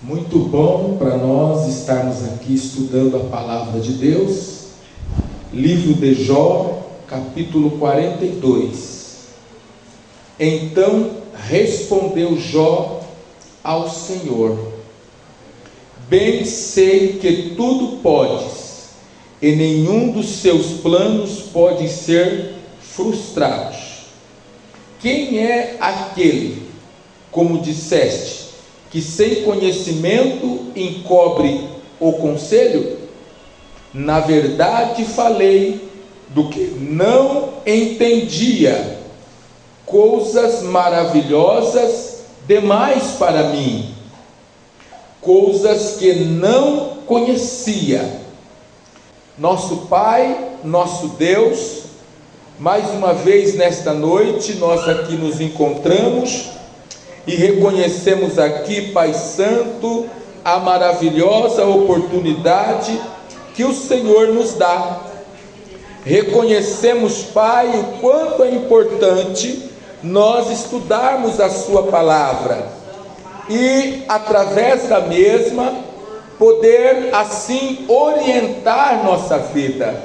Muito bom para nós estarmos aqui estudando a palavra de Deus, livro de Jó, capítulo 42. Então respondeu Jó ao Senhor: bem sei que tudo podes, e nenhum dos seus planos pode ser frustrado. Quem é aquele, como disseste, que sem conhecimento encobre o conselho? Na verdade falei do que não entendia, coisas maravilhosas demais para mim, coisas que não conhecia. Nosso Pai, nosso Deus, mais uma vez nesta noite nós aqui nos encontramos e reconhecemos aqui, Pai Santo, a maravilhosa oportunidade que o Senhor nos dá. Reconhecemos, Pai, o quanto é importante nós estudarmos a Sua palavra e, através da mesma, poder assim orientar nossa vida.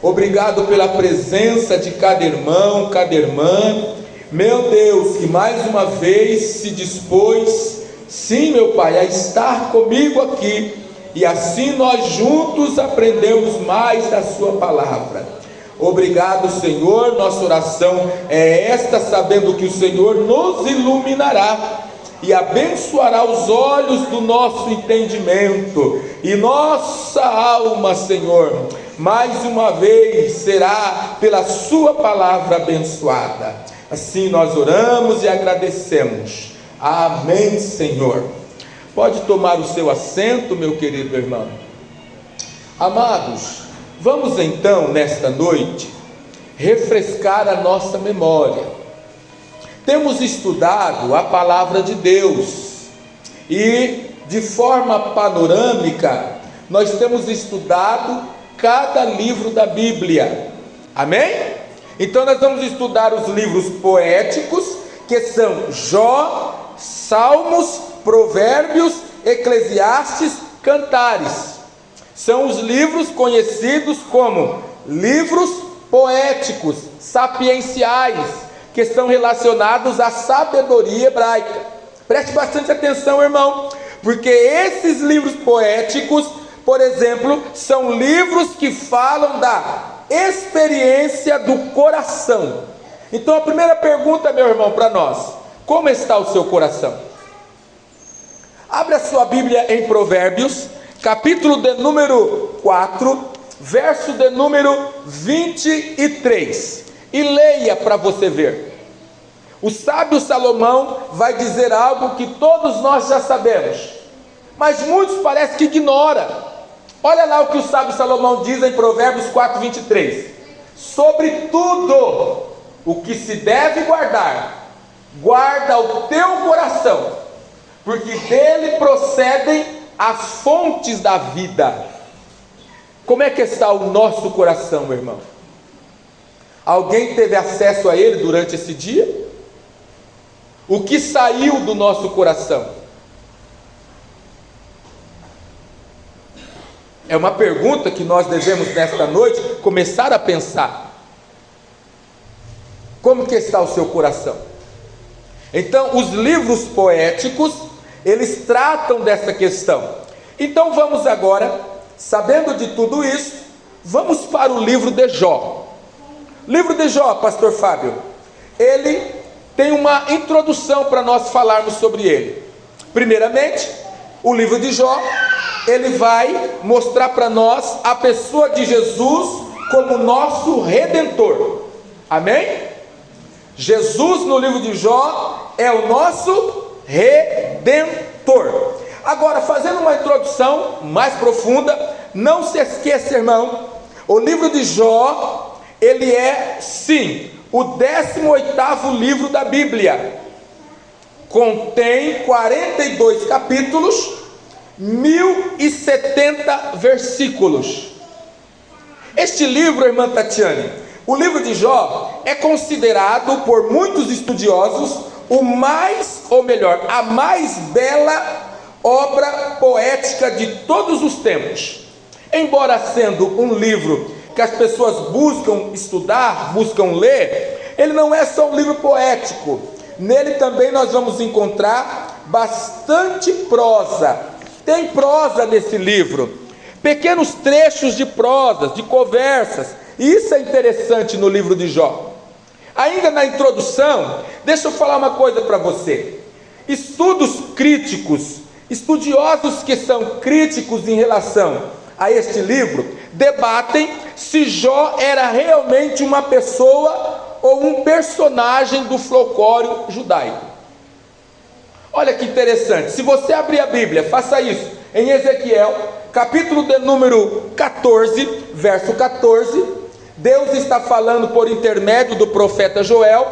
Obrigado pela presença de cada irmão, cada irmã, meu Deus, que mais uma vez se dispôs, sim, meu Pai, a estar comigo aqui, e assim nós juntos aprendemos mais da Sua palavra. Obrigado, Senhor. Nossa oração é esta, sabendo que o Senhor nos iluminará e abençoará os olhos do nosso entendimento, e nossa alma, Senhor, mais uma vez será pela Sua palavra abençoada. Assim nós oramos e agradecemos. Amém, Senhor. Pode tomar o seu assento, meu querido irmão. Amados, vamos então nesta noite refrescar a nossa memória. Temos estudado a palavra de Deus e de forma panorâmica nós temos estudado cada livro da Bíblia. Amém? Então nós vamos estudar os livros poéticos, que são Jó, Salmos, Provérbios, Eclesiastes, Cantares. São os livros conhecidos como livros poéticos, sapienciais, que estão relacionados à sabedoria hebraica. Preste bastante atenção, irmão, porque esses livros poéticos, por exemplo, são livros que falam da experiência do coração. Então a primeira pergunta, meu irmão, para nós: como está o seu coração? Abre a sua Bíblia em Provérbios, capítulo de número 4, verso de número 23, e leia para você ver. O sábio Salomão vai dizer algo que todos nós já sabemos, mas muitos parecem que ignoram. Olha lá o que o sábio Salomão diz em Provérbios 4, 23. Sobre tudo o que se deve guardar, guarda o teu coração, porque dele procedem as fontes da vida. Como é que está o nosso coração, meu irmão? Alguém teve acesso a ele durante esse dia? O que saiu do nosso coração? É uma pergunta que nós devemos nesta noite começar a pensar. Como que está o seu coração? Então, os livros poéticos, eles tratam dessa questão. Então vamos agora, sabendo de tudo isso, vamos para o livro de Jó. Livro de Jó, pastor Fábio, ele tem uma introdução para nós falarmos sobre ele. Primeiramente, o livro de Jó, ele vai mostrar para nós a pessoa de Jesus como nosso Redentor. Amém? Jesus no livro de Jó é o nosso Redentor. Agora, fazendo uma introdução mais profunda, não se esqueça, irmão, o livro de Jó, ele é sim o 18º livro da Bíblia. Contém 42 capítulos, 1070 versículos. Este livro, irmã Tatiane, o livro de Jó, é considerado por muitos estudiosos o mais, ou melhor, a mais bela obra poética de todos os tempos. Embora sendo um livro que as pessoas buscam estudar, buscam ler, ele não é só um livro poético. Nele também nós vamos encontrar bastante prosa. Tem prosa nesse livro, pequenos trechos de prosas, de conversas. Isso é interessante no livro de Jó. Ainda na introdução, deixa eu falar uma coisa para você. Estudos críticos, estudiosos que são críticos em relação a este livro, debatem se Jó era realmente uma pessoa ou um personagem do folclore judaico. Olha que interessante, se você abrir a Bíblia, faça isso em Ezequiel, capítulo de número 14, verso 14, Deus está falando por intermédio do profeta Joel,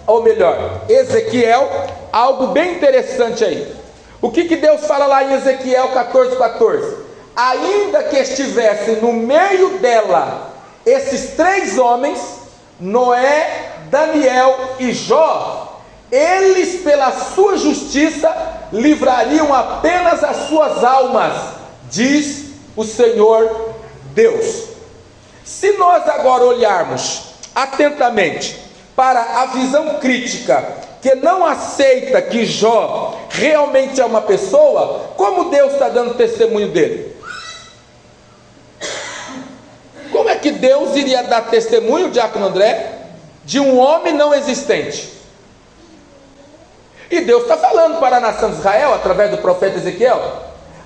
ou melhor, Ezequiel, algo bem interessante aí. O que Deus fala lá em Ezequiel 14, 14? Ainda que estivessem no meio dela esses três homens, Noé, Daniel e Jó, eles pela sua justiça livrariam apenas as suas almas, diz o Senhor Deus. Se nós agora olharmos atentamente para a visão crítica, que não aceita que Jó realmente é uma pessoa, como Deus está dando testemunho dele? Como é que Deus iria dar testemunho, diácono André, de um homem não existente? E Deus está falando para a nação de Israel, através do profeta Ezequiel,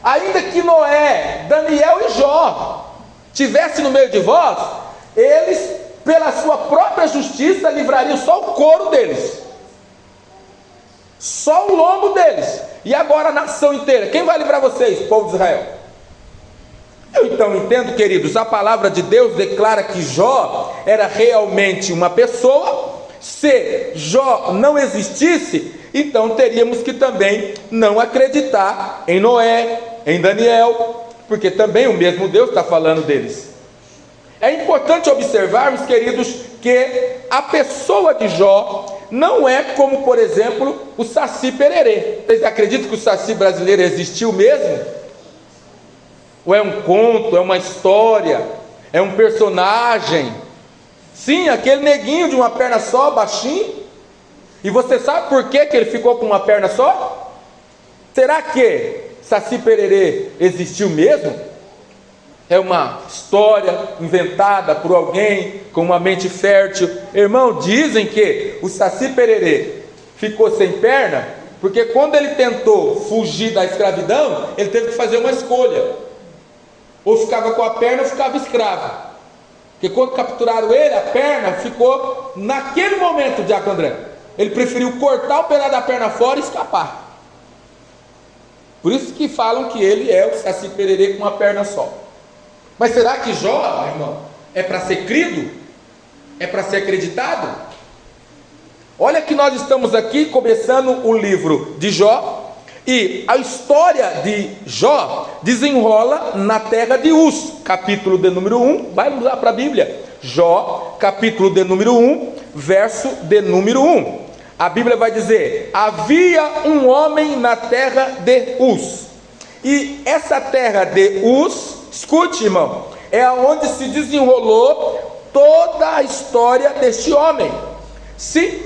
ainda que Noé, Daniel e Jó estivessem no meio de vós, eles, pela sua própria justiça, livrariam só o couro deles, só o lombo deles. E agora a nação inteira, quem vai livrar vocês, povo de Israel? Eu então entendo, queridos, a palavra de Deus declara que Jó era realmente uma pessoa. Se Jó não existisse, então teríamos que também não acreditar em Noé, em Daniel, porque também o mesmo Deus está falando deles. É importante observarmos, queridos, que a pessoa de Jó não é como, por exemplo, o Saci Pererê. Vocês acreditam que o Saci brasileiro existiu mesmo? Ou é um conto, é uma história, é um personagem? Sim, aquele neguinho de uma perna só, baixinho. E você sabe por que ele ficou com uma perna só? Será que Saci Pererê existiu mesmo? É uma história inventada por alguém com uma mente fértil? Irmão, dizem que o Saci Pererê ficou sem perna porque quando ele tentou fugir da escravidão, ele teve que fazer uma escolha: ou ficava com a perna ou ficava escravo. Porque quando capturaram ele, a perna ficou naquele momento, diácono André. Ele preferiu cortar o pedaço da perna fora e escapar. Por isso que falam que ele é o Saci Pererê com uma perna só. Mas será que Jó, irmão, é para ser crido? É para ser acreditado? Olha que nós estamos aqui começando o livro de Jó, e a história de Jó desenrola na terra de Uz, capítulo de número 1, vai lá para a Bíblia, Jó, capítulo de número 1, verso de número 1, a Bíblia vai dizer: havia um homem na terra de Uz, e essa terra de Uz, escute, irmão, é onde se desenrolou toda a história deste homem. Sim,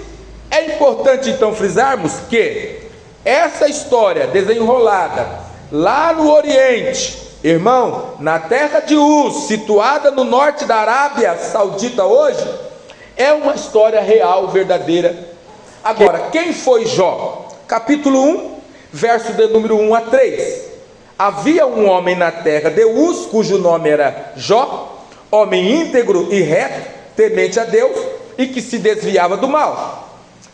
é importante então frisarmos que essa história desenrolada lá no Oriente, irmão, na terra de Uz, situada no norte da Arábia Saudita hoje, é uma história real, verdadeira. Agora, quem foi Jó? Capítulo 1, verso de número 1 a 3. Havia um homem na terra de Uz, cujo nome era Jó, homem íntegro e reto, temente a Deus, e que se desviava do mal.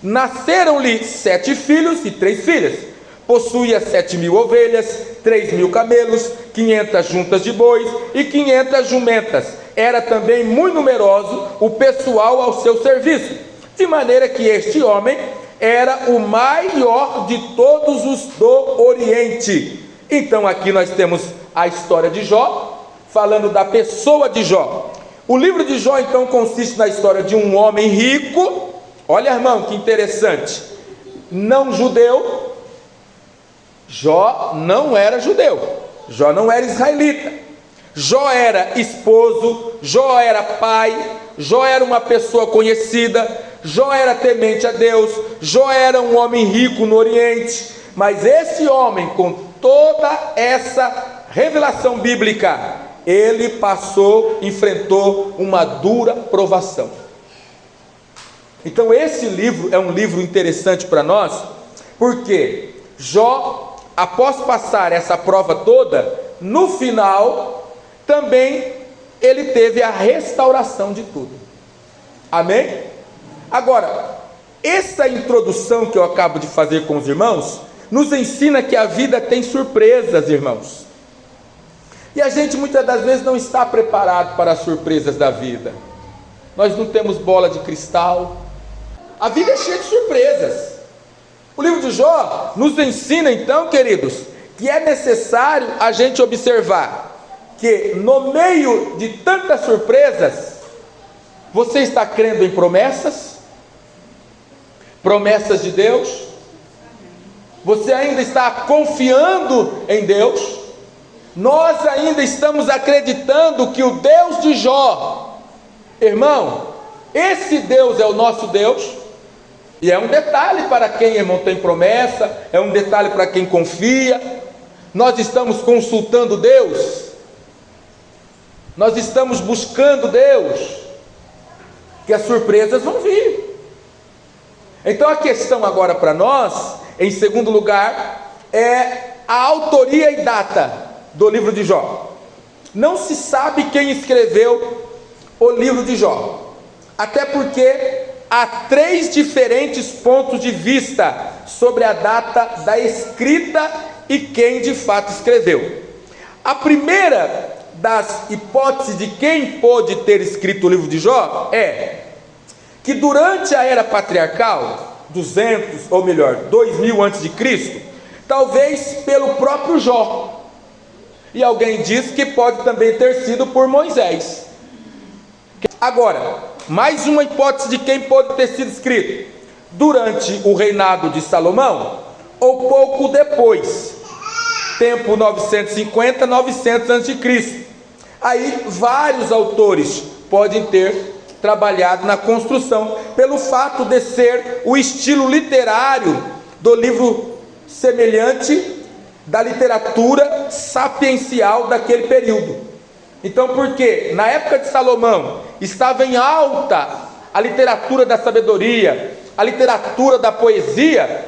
Nasceram-lhe 7 filhos e 3 filhas. Possuía 7.000 ovelhas, 3.000 camelos, 500 juntas de bois e 500 jumentas. Era também muito numeroso o pessoal ao seu serviço, de maneira que este homem era o maior de todos os do Oriente. Então aqui nós temos a história de Jó, falando da pessoa de Jó. O livro de Jó então consiste na história de um homem rico. Olha, irmão, que interessante, não judeu, Jó não era judeu, Jó não era israelita, Jó era esposo, Jó era pai, Jó era uma pessoa conhecida, Jó era temente a Deus, Jó era um homem rico no Oriente. Mas esse homem, com toda essa revelação bíblica, ele enfrentou uma dura provação. Então esse livro é um livro interessante para nós, porque Jó, após passar essa prova toda, no final, também ele teve a restauração de tudo. Amém? Agora, essa introdução que eu acabo de fazer com os irmãos, nos ensina que a vida tem surpresas, irmãos. E a gente muitas das vezes não está preparado para as surpresas da vida. Nós não temos bola de cristal. A vida é cheia de surpresas. O livro de Jó nos ensina então, queridos, que é necessário a gente observar que no meio de tantas surpresas, você está crendo em promessas? Promessas de Deus? Você ainda está confiando em Deus? Nós ainda estamos acreditando que o Deus de Jó, irmão, esse Deus é o nosso Deus? E é um detalhe para quem, irmão, tem promessa, é um detalhe para quem confia. Nós estamos consultando Deus, nós estamos buscando Deus, que as surpresas vão vir. Então a questão agora para nós, em segundo lugar, é a autoria e data do livro de Jó. Não se sabe quem escreveu o livro de Jó, até porque há 3 diferentes pontos de vista sobre a data da escrita e quem de fato escreveu. A primeira das hipóteses de quem pôde ter escrito o livro de Jó é que durante a era patriarcal, 200 ou melhor, 2000 a.C., talvez pelo próprio Jó. E alguém diz que pode também ter sido por Moisés. Agora, mais uma hipótese de quem pode ter sido escrito: durante o reinado de Salomão ou pouco depois, tempo 950, 900 a.C. Aí vários autores podem ter trabalhado na construção, pelo fato de ser o estilo literário do livro semelhante da literatura sapiencial daquele período. Então, porque na época de Salomão estava em alta a literatura da sabedoria, a literatura da poesia,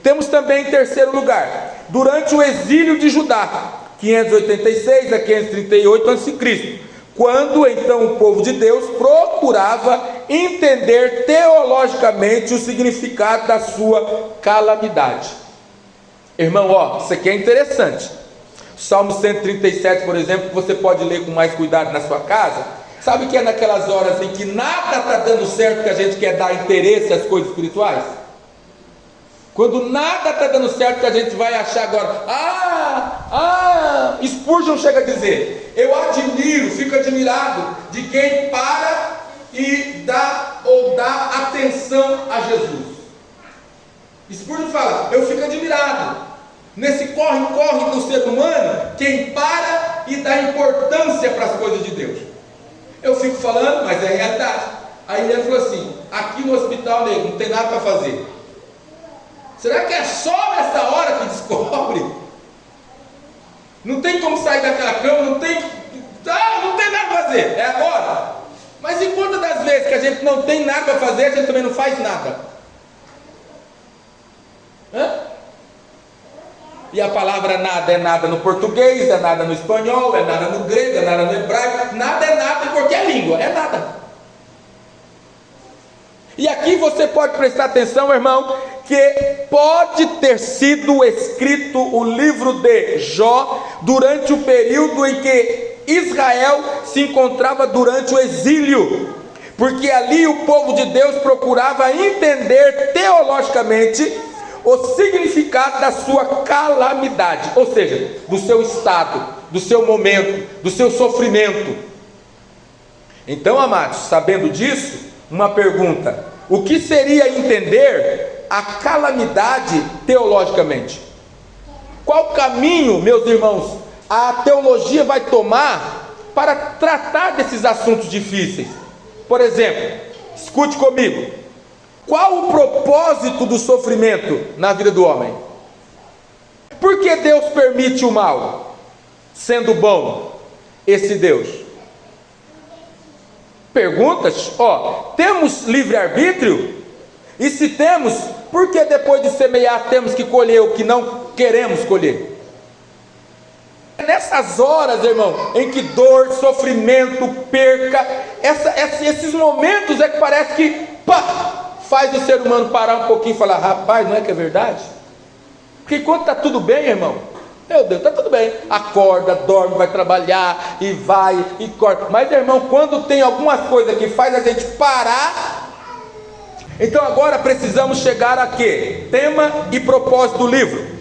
temos também em terceiro lugar, durante o exílio de Judá, 586 a 538 a.C., quando então o povo de Deus procurava entender teologicamente o significado da sua calamidade. Irmão, isso aqui é interessante. Salmo 137, por exemplo, você pode ler com mais cuidado na sua casa. Sabe que é naquelas horas em que nada está dando certo, que a gente quer dar interesse às coisas espirituais? Quando nada está dando certo, que a gente vai achar agora, Spurgeon chega a dizer: eu admiro, fico admirado de quem para e dá atenção a Jesus. Spurgeon fala: eu fico admirado nesse corre-corre do ser humano, quem para e dá importância para as coisas de Deus. Eu fico falando, mas é realidade. Aí ele falou assim: aqui no hospital, nego, não tem nada para fazer. Será que é só nessa hora que descobre? Não tem como sair daquela cama, não tem nada para fazer, é agora. Mas em quantas das vezes que a gente não tem nada para fazer, a gente também não faz nada? E a palavra nada é nada no português, é nada no espanhol, é nada no grego, é nada no hebraico. Nada é nada em qualquer língua, é nada. E aqui você pode prestar atenção, irmão, que pode ter sido escrito o livro de Jó durante o período em que Israel se encontrava durante o exílio, porque ali o povo de Deus procurava entender teologicamente o significado da sua calamidade, ou seja, do seu estado, do seu momento, do seu sofrimento. Então, amados, sabendo disso, uma pergunta: o que seria entender a calamidade teologicamente? Qual caminho, meus irmãos, a teologia vai tomar para tratar desses assuntos difíceis? Por exemplo, escute comigo: qual o propósito do sofrimento na vida do homem? Por que Deus permite o mal, sendo bom esse Deus? Perguntas, temos livre-arbítrio? E se temos, por que depois de semear temos que colher o que não queremos colher? É nessas horas, irmão, em que dor, sofrimento, perca, esses momentos é que parece que faz o ser humano parar um pouquinho e falar: rapaz, não é que é verdade? Porque enquanto está tudo bem, irmão, meu Deus, está tudo bem, acorda, dorme, vai trabalhar, e vai, e corta. Mas, irmão, quando tem algumas coisas que faz a gente parar, então agora precisamos chegar a quê? Tema e propósito do livro.